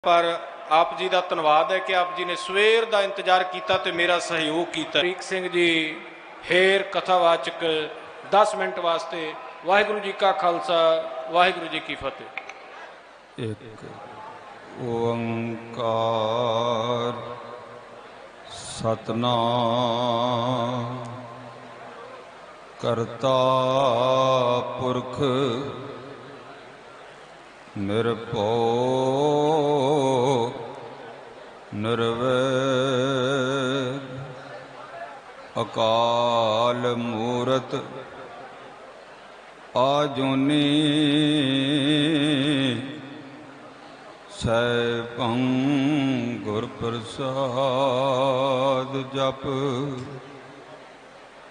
पर आप जी का धन्यवाद है कि आप जी ने सवेर का इंतजार किया तो मेरा सहयोग किया। रीक सिंह जी हेर कथावाचक 10 मिनट वास्ते। वाहिगुरु जी का खालसा वाहिगुरु जी की फतेह। एक ओंकार सतनाम करता पुरख निर्भय निर्वैर अकाल मूरत आजूनी सैभं गुर प्रसाद जप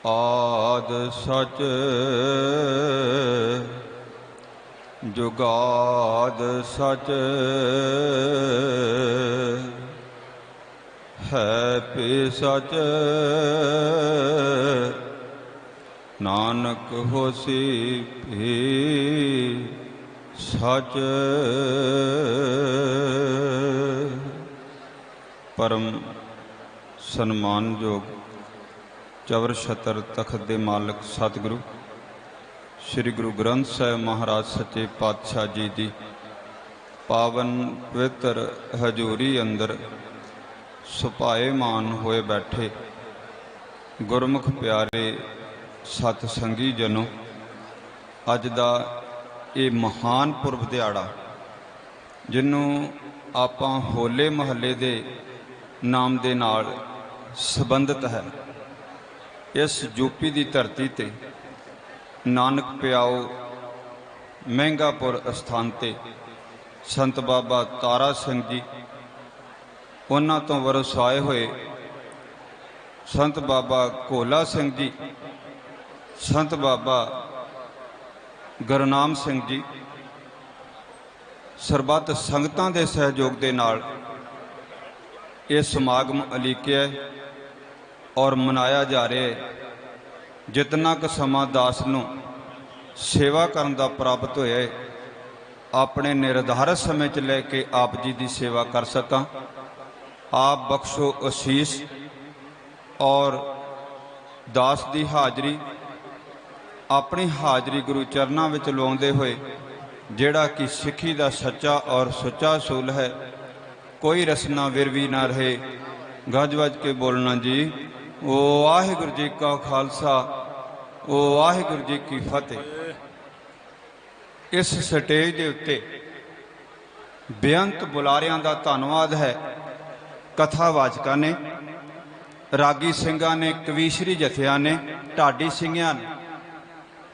आद सच जुगाद सच है पे सच नानक होसी भी सच। परम सन्मानयोग चवर छतर तखत दे मालक सतगुरु श्री गुरु ग्रंथ साहिब महाराज सच्चे पातशाह जी की पावन पवित्र हजूरी अंदर सुभाएमान होए बैठे गुरमुख प्यारे सतसंगी जनों, अज दा ये महान पुरब दिहाड़ा जिन्हों आपां होले महल्ले दे नाम दे नाल संबंधित है। इस यूपी की धरती ते नानक प्याओ महंगापुर अस्थान ते संत बाबा तारा सिंह जी, उन्हां तो वरसाए हुए संत बाबा कोला सिंह जी, संत बाबा गुरनाम सिंह जी, सरबत संगतां दे सहयोग दे नाल ये समागम अलीकिया और मनाया जा रहा है। जितना क समा दास नूं सेवा करन दा प्राप्त होया है, अपने निर्धारित समय च लैके आप जी की सेवा कर सकां। आप बख्शो आशीष और दास की हाजरी अपनी हाजरी गुरु चरनां विच लवाउंदे होए जिहड़ा कि सिक्खी दा सच्चा और सुच्चा असूल है, कोई रसना विरवी ना रहे। गज वज के बोलना जी। ओ वाहिगुरु जी का खालसा ओ वाहिगुरु जी की फतेह। इस स्टेज के उत्ते बेअंत बुलारियां दा धन्नवाद है। कथावाचकां ने, रागी सिंघां ने, कवीशरी जथिया ने, ढाडी सिंघियां ने,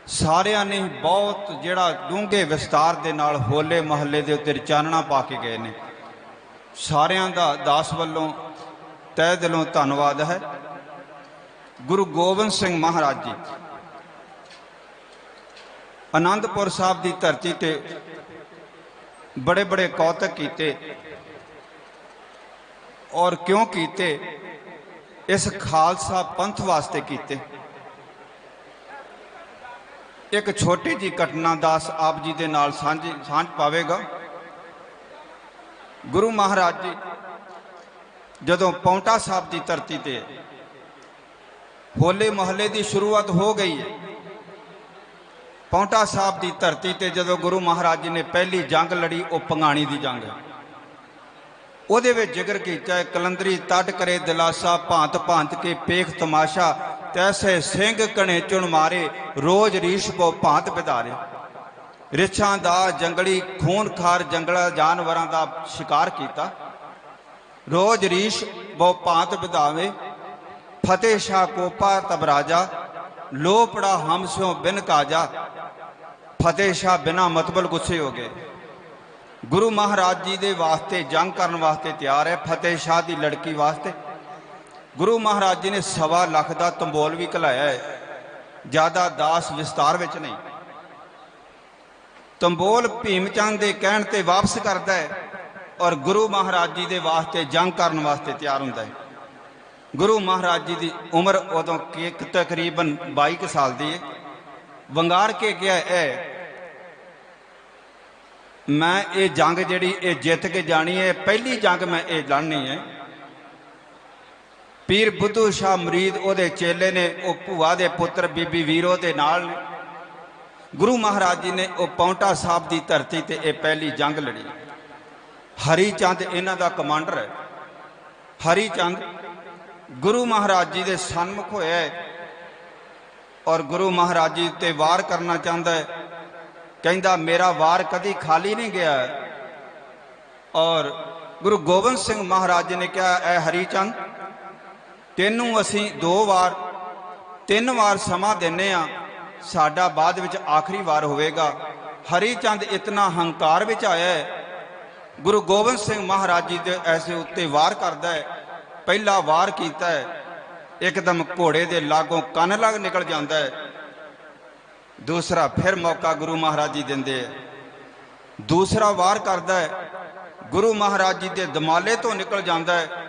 सारियां ने बहुत जिहड़ा डूंघे विस्तार दे नाल होले महल्ले दे उत्ते चानना पा के गए ने। सारियां दा दास वल्लों तह दिलों धन्नवाद है। गुरु गोबिंद सिंह महाराज जी आनंदपुर साहब की धरती ते बड़े बड़े कौतक कीते और क्यों कीते, इस खालसा पंथ वास्ते कीते। एक छोटी जी घटना दास आप जी दे नाल सांझ पावेगा। गुरु महाराज जी जदों पौंटा साहब की धरती ते होले महल्ले की शुरुआत हो गई है। पौंटा साहब की धरती ते जदों गुरु महाराज जी ने पहली जंग लड़ी, वो पंगाणी की जंग है। ਉਹਦੇ ਵਿੱਚ जिक्र किया कलंदरी तट करे दिलासा, भांत भांत के पेख तमाशा, तैसे सिंह कणे चुन मारे, रोज रीश बो भांत बिधारे। रिछां दा जंगली खून खार जंगला जानवरां दा शिकार किया, रोज रीश बो भांत बिधावे। फतेह शाह कोपा तब राजा, लोपड़ा हम स्यों बिन काजा। फतेह शाह बिना मतबल गुस्से हो गए। गुरु महाराज जी के वास्ते जंग करने वास्ते तैयार है। फतेह शाह की लड़की वास्ते गुरु महाराज जी ने 1.25 लाख का तंबोल भी घलाया है। ज़्यादा दास विस्तार में नहीं। तंबोल भीमचंद के कहण ते वापस करता है और गुरु महाराज जी के वास्ते जंग करने वास्ते तैयार होता है। गुरु महाराज जी की उम्र उदों तकरीबन 22 साल की है। वंगार के गया है मैं ये जंग जिहड़ी ये जित के जानी है, पहली जंग मैं ये लड़नी है। पीर बुद्धू शाह मरीद ओदे चेले ने, वो भूआ दे पुत्र बीबी वीरो दे नाल ने। गुरु महाराज जी ने वो पाउंटा साहब की धरती ते ये पहली जंग लड़ी। हरी चंद इन्हां दा कमांडर है। हरी चंद गुरु महाराज जी दे सन्मुख होया है और गुरु महाराज जी ते वार करना चाहता है। कहंदा मेरा वार कदी खाली नहीं गया है। और गुरु गोबिंद सिंह महाराज जी ने कहा, ऐ हरी चंद, तेनू असी 3 वार समा देने आ, साडा बाद विच आखिरी वार होवेगा। हरी चंद इतना हंकार विच आया है, गुरु गोबिंद सिंह महाराज जी दे ऐसे उत्ते वार करदा है। पहला वार कीता है, एकदम घोड़े दे लागों कन लग निकल जाता है। दूसरा फिर मौका गुरु महाराज जी देंदे है। दूसरा वार करदा है, गुरु महाराज जी दे दमाले तो निकल जाता है।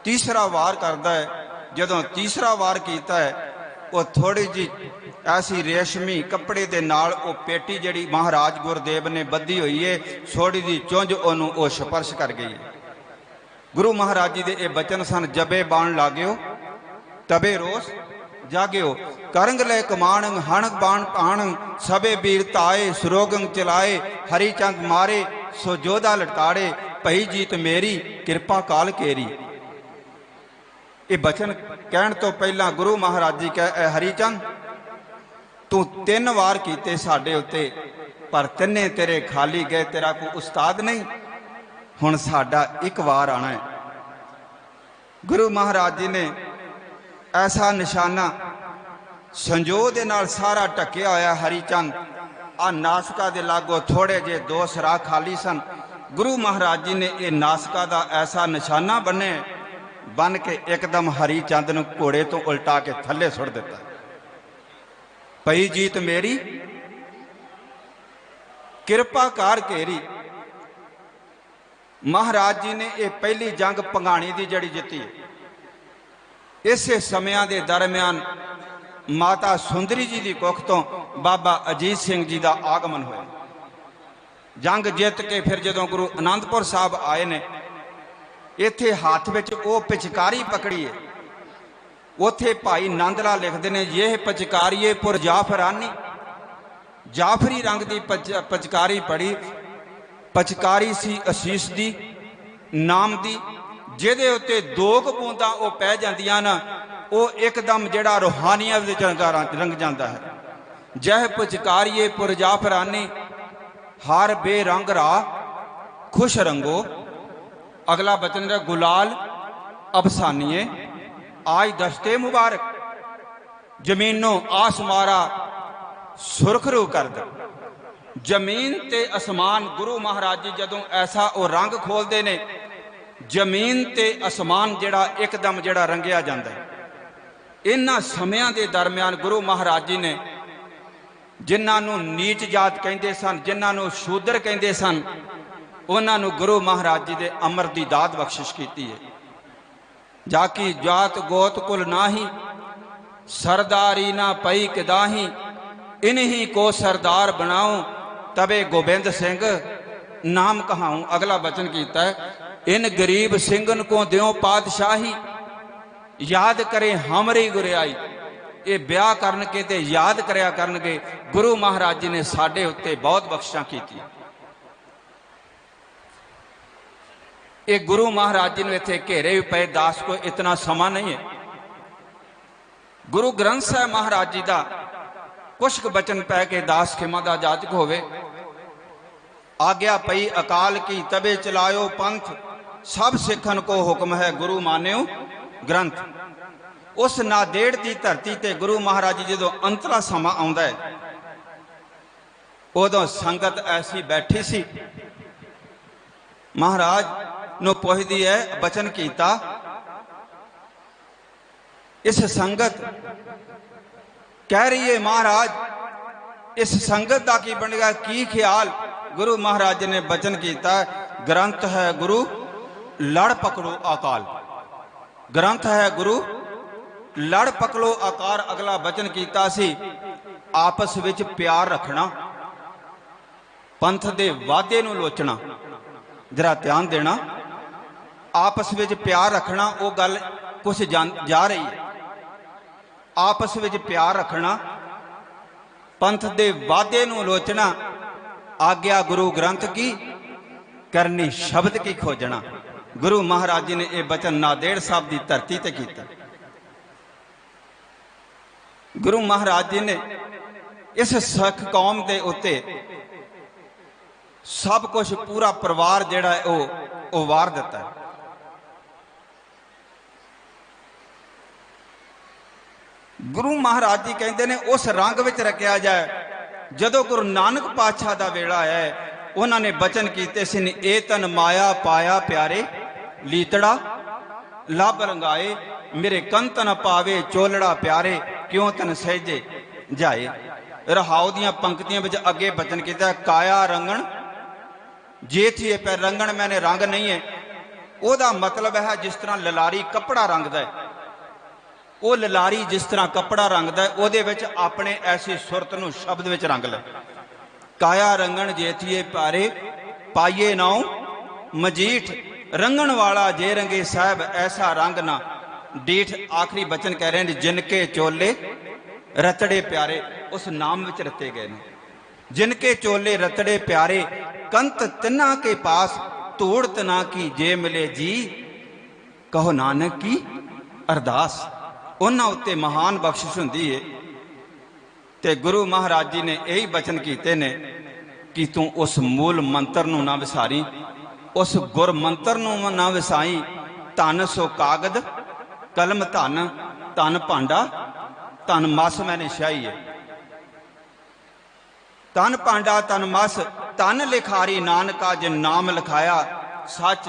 तीसरा वार करदा है। जदों तीसरा वार कीता है, वो थोड़ी जी ऐसी रेशमी कपड़े दे नाल वो पेटी जिहड़ी महाराज गुरदेव ने बधी हुई है, थोड़ी जी चुंझ ओनू वो स्पर्श कर गई है। गुरु महाराज जी दे ये बचन सन, जबे बाण लाग्यो तबे रोस जाग्यो, करंग ले कमाणंग हणग बाण पाणंग, सबे बीर ताए सुरोगंग चलाए, हरी चंद मारे सो जोधा लटाड़े, भई जीत मेरी कृपा काल केरी। ये बचन कहण तो पहला गुरु महाराज जी कह, हरी चंद तू 3 वार कीते साडे उत्ते, पर तिन्ने तेरे खाली गए, तेरा कोई उस्ताद नहीं, हुण साडा 1 वार आना है। गुरु महाराज जी ने ऐसा निशाना संजो दे नाल सारा ढकिया होया। हरी चंद आ नासका दे लागो थोड़े जे 2 सराह खाली सन। गुरु महाराज जी ने यह नासका दा ऐसा निशाना बने, बन के एकदम हरी चंद नूं घोड़े तो उल्टा के थले सुट दिता। पई जीत मेरी कृपा कार घेरी। महाराज जी ने यह पहली जंग भंगाणी की जड़ी जिती है। इसे समयां दे दरम्यान माता सुंदरी जी की कुख तो बाबा अजीत सिंह जी का आगमन होया। जंग जित के फिर जदों गुरु आनंदपुर साहब आए ने, इत्थे हाथ विच वो पिचकारी पकड़ी है। उथे भाई नंदला लिखते हैं, यह पिचकारीए पुर जाफरानी, जाफरी रंग की पिचकारी पड़ी। पिचकारी सी असीस दी नाम दी, जिहदे उत्ते 2 बूंदा वो पै जांदियां ना, वो एकदम जिहड़ा रूहानियत विच रंग जाता है। जह पिचकारीए पुर जाफरानी, हार बेरंग रा खुश रंगो। अगला बचन है, गुलाल अफसानिए आज दस्ते मुबारक, जमीनों आसमारा सुरखरू कर दे। जमीन ते आसमान गुरु महाराज जी जदों ऐसा वो रंग खोलते ने, जमीन ते आसमान जिहड़ा एकदम जिहड़ा रंगिया जाता है। इन्हां समयां दे दरम्यान गुरु महाराज जी ने जिन्हां नीच जात कहते सन, जिन्हां शूद्र कहते सन, उन्होंने गुरु महाराज जी के अमर की दात बख्शिश की है। जाकी जात गोत कुल नाही, सरदारी ना पई किदाही, इन्हीं को सरदार बनाऊं, तबे गोबिंद सिंह नाम कहाऊं। अगला वचन कीता है, इन गरीब सिंगन को द्यो पातशाही, याद करे हमरी गुरियाई। ये ब्याह करन के ते याद करया करनगे, गुरु महाराज जी ने साडे उत्ते बहुत बख्शिशां कीती। ये गुरु महाराज जी ने इत्थे घेरे भी पे, दास को इतना समा नहीं है। गुरु ग्रंथ साहिब महाराज जी का कुछ बचन पै के दास खिमा दा जाजक होवे। आज्ञा पई अकाल की तबे चलायो पंथ, सब सिखन को हुक्म है गुरु मान्यो ग्रंथ। उस नादेड़ की धरती ते गुरु महाराज जी जो अंतला समा आउंदा है, उदों संगत ऐसी बैठी सी। महाराज नो पुछदी है, बचन कीता, इस संगत कह रही है महाराज, इस संगत का की बनेगा, की ख्याल। गुरु महाराज ने बचन किया, ग्रंथ है गुरु लड़ पकड़ो अकाल, ग्रंथ है गुरु लड़ पकड़ो आकार। अगला बचन किया सी, आपस विच प्यार रखना। पंथ दे वादे नूं लोचना, जरा ध्यान देना, आपस विच प्यार रखना, वो गल कुछ जा रही है। आपस विच प्यार रखना, पंथ दे वादे नूं लोचना, आग्या गुरु ग्रंथ की, करनी शब्द की खोजना। गुरु महाराज जी ने यह बचन नादेड़ साहब की धरती ते कीता। गुरु महाराज जी ने इस सिख कौम के उत्ते सब कुछ पूरा परिवार जिहड़ा है वो वार दिता है। गुरु महाराज जी कहते हैं उस रंग विच रखिया जाए। जदों गुरु नानक पातशाह का वेला है, उन्होंने बचन किए सन, ए तन माया पाया प्यारे, लीतड़ा लब रंगाए, मेरे कंत न पावे चोलड़ा प्यारे, क्यों तन सहजे जाए। रहाओ दियां पंक्तियां विच अगे बचन किया, काया रंगण जे थी पैर रंगण, मैंने रंग नहीं है। ओदा मतलब है जिस तरह ललारी कपड़ा रंगदा है, वो ललारी जिस तरह कपड़ा रंगदा है, ओदे विच अपने ऐसी सुरत नूं शब्द विच रंग ले। काया रंगण जे थी पारे, पाइए नाउ मजीठ, रंगण वाला जे रंगे साहब, ऐसा रंग ना डीठ। आखिरी बचन कह रहे हैं, जिनके चोले रतड़े प्यारे, उस नाम विच रते गए ने। जिनके चोले रतड़े प्यारे, कंत तिन्ना के पास, तोड़ तना की जे मिले जी, कहो नानक की अरदास। उन्हां उत्ते महान बख्शिश हुंदी है। ते गुरु महाराज जी ने यही बचन कीते ने कि तू उस मूल मंत्र नूं ना विसारी, उस गुर मंत्र नूं ना विसाई। धन सो कागद कलम धन, धन भांडा धन मस मैंने शाही है। धन भांडा धन मस, धन लिखारी नानका, जिन नाम लिखाया सच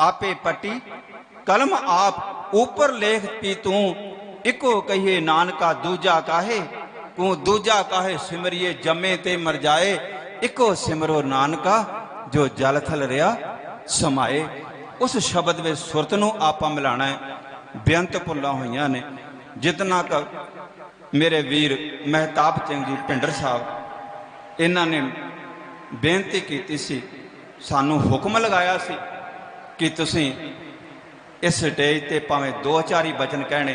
आपे पट्टी, कलम आप ऊपर लेख पी तू, इको कहिए नानका दूजा काहे, तू दूजा काहे सिमरिए जमे ते मर जाए, इको सिमरो नानका जो जल थल रिया समाए। उस शब्द में सुरत नूं आपां मिलाना है। बेअंत भुल्लां होईयां ने। जितना क मेरे वीर महताब सिंह जी भिंडर साहब, इन्हां ने बेनती कीती सी, सानू हुक्म लगाया सी कि तुसीं इस स्टेज ते भावें 2-4 ही बचन कहने,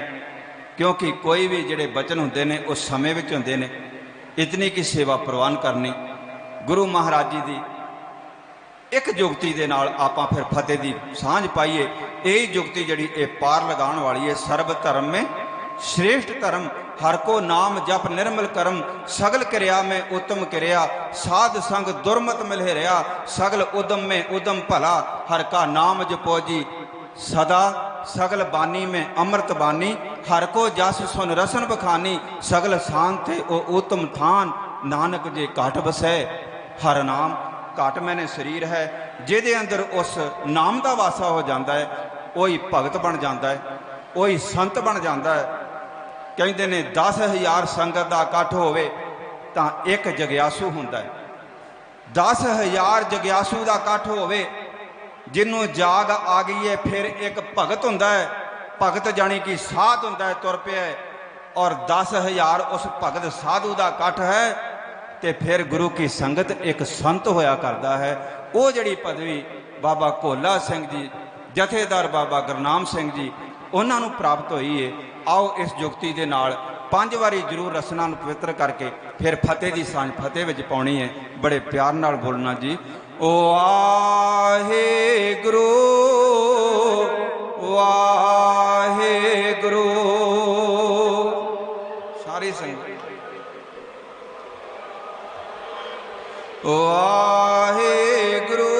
क्योंकि कोई भी जिहड़े बचन हुंदे ने उस समय विच हुंदे ने। इतनी की सेवा प्रवान करनी। गुरु महाराज जी दी एक जुगती दे नाल आपां फिर फतेह दी सांझ पाईए। यही जुगती जिहड़ी ये पार लगाउण वाली है। सर्व धर्म में श्रेष्ठ धर्म, हर को नाम जप निर्मल करम, सगल क्रिया में उत्तम क्रिया, साध संग दुर्मत मिले रहा, सगल उदम में उदम भला, हर का नाम जपो जी सदा, सगल बानी में अमृत बानी, हर को जस सुन रसन बखानी, सगल शांत ओ उत्तम थान, नानक जे घट बसै हर नाम। घट मैंने शरीर है, जिहदे अंदर उस नाम का वासा हो जाता है, वही भगत बन जाता है, वही संत बन जाता है। कहते ने 10,000 संगत का इकट्ठ होवे तां एक जग्यासू हुंदा है। 10,000 जग्यासू का इकट्ठ होवे, जिन्हों जाग आ गई है, फिर एक भगत हुंदा है। भगत जानी कि साध हुंदा है, तुर पिया है। और 10,000 उस भगत साधु का इकट्ठ है, तो फिर गुरु की संगत एक संत होया करता है। वो जड़ी पदवी बाबा घोला सिंह जी, जथेदार बाबा गुरनाम सिंह जी, उन्होंने प्राप्त हुई है। आओ इस जुगती के नाल 5 वारी जरूर रसना पवित्र करके फिर फतेह की सांझ फतेह विच पाउणी है। बड़े प्यार नाल बोलना जी। ओ वाहे गुरु वाहे गुरु। सारी संगत वाहे गुरु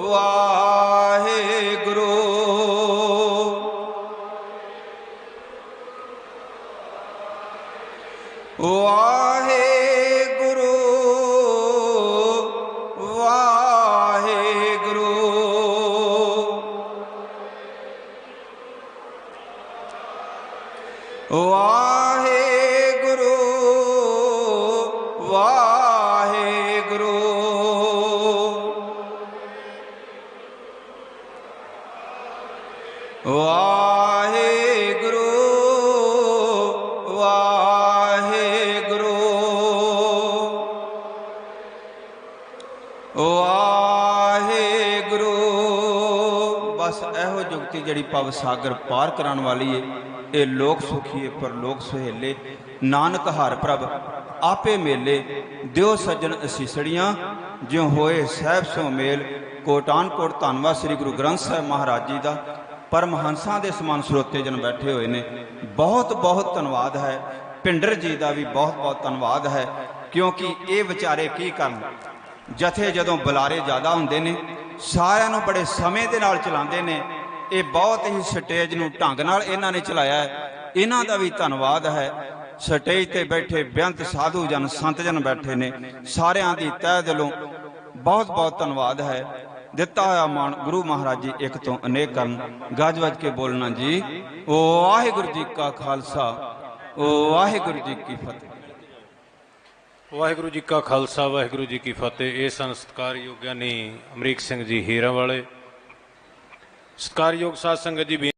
वाहे गुरु। वाहे गुरु वाहे गुरु। वाहे गुरु वाहे गुरु। वाहे गुरु वाहे गुरु। ਗੁਰੂ ਬਸ ਇਹੋ ਜੁਗਤੀ ਜਿਹੜੀ ਭਵ ਸਾਗਰ ਪਾਰ ਕਰਨ ਵਾਲੀ ਏ, ਇਹ ਲੋਕ ਸੁਖੀਏ ਪਰ ਲੋਕ ਸੁਹੇਲੇ। ਨਾਨਕ ਹਰ ਪ੍ਰਭ ਆਪੇ ਮੇਲੇ, ਦਿਓ ਸੱਜਣ ਅਸੀਸੜੀਆਂ, ਜਿਉ ਹੋਏ ਸਾਹਿਬ ਸੋ ਮੇਲ। ਕੋਟਾਨ ਕੋਟ ਧੰਨਵਾਦ ਸ੍ਰੀ ਗੁਰੂ ਗ੍ਰੰਥ ਸਾਹਿਬ ਮਹਾਰਾਜ ਜੀ ਦਾ। ਪਰਮਹੰਸਾਂ ਦੇ ਸਮਾਨ ਸਰੋਤੇ ਜਨ ਬੈਠੇ ਹੋਏ ਨੇ, ਬਹੁਤ ਬਹੁਤ ਧੰਨਵਾਦ ਹੈ। ਭਿੰਡਰ ਜੀ ਦਾ ਵੀ ਬਹੁਤ ਬਹੁਤ ਧੰਨਵਾਦ ਹੈ, ਕਿਉਂਕਿ ਇਹ ਵਿਚਾਰੇ ਕੀ ਕਰਨ, ਜਥੇ ਜਦੋਂ ਬੁਲਾਰੇ ਜ਼ਿਆਦਾ ਹੁੰਦੇ ਨੇ ਸਾਰਿਆਂ ਨੂੰ ਬੜੇ ਸਮੇਂ ਦੇ ਨਾਲ ਚਲਾਉਂਦੇ ਨੇ। ਇਹ ਬਹੁਤ ਹੀ ਸਟੇਜ ਨੂੰ ਢੰਗ ਨਾਲ ਇਹਨਾਂ ਨੇ ਚਲਾਇਆ ਹੈ, ਇਹਨਾਂ ਦਾ ਵੀ ਧੰਨਵਾਦ ਹੈ। ਸਟੇਜ ਤੇ ਬੈਠੇ ਬੇਅੰਤ ਸਾਧੂ ਜਨ ਸੰਤ ਜਨ ਬੈਠੇ ਨੇ, ਸਾਰਿਆਂ ਦੀ ਤਹਿ ਦਿਲੋਂ ਬਹੁਤ ਬਹੁਤ ਧੰਨਵਾਦ ਹੈ। ਦਿੱਤਾ ਹੋਇਆ ਮਾਣ ਗੁਰੂ ਮਹਾਰਾਜ ਜੀ ਇੱਕ ਤੋਂ ਅਨੇਕ ਕਰਨ। ਗੱਜ ਵੱਜ ਕੇ ਬੋਲਣਾ ਜੀ। ਵਾਹਿਗੁਰੂ ਜੀ ਕਾ ਖਾਲਸਾ, ਵਾਹਿਗੁਰੂ ਜੀ ਕੀ ਫਤਿਹ। ਵਾਹਿਗੁਰੂ ਜੀ ਕਾ ਖਾਲਸਾ, ਵਾਹਿਗੁਰੂ ਜੀ ਕੀ ਫਤਿਹ। ਇਹ ਸਨ ਸਤਿਕਾਰਯੋਗ ਗਿਆਨੀ ਅਮਰੀਕ ਸਿੰਘ ਜੀ ਹੀਰਾਂ ਵਾਲੇ। ਸਤਿਕਾਰਯੋਗ ਸਾਧ ਸੰਗਤ ਜੀ।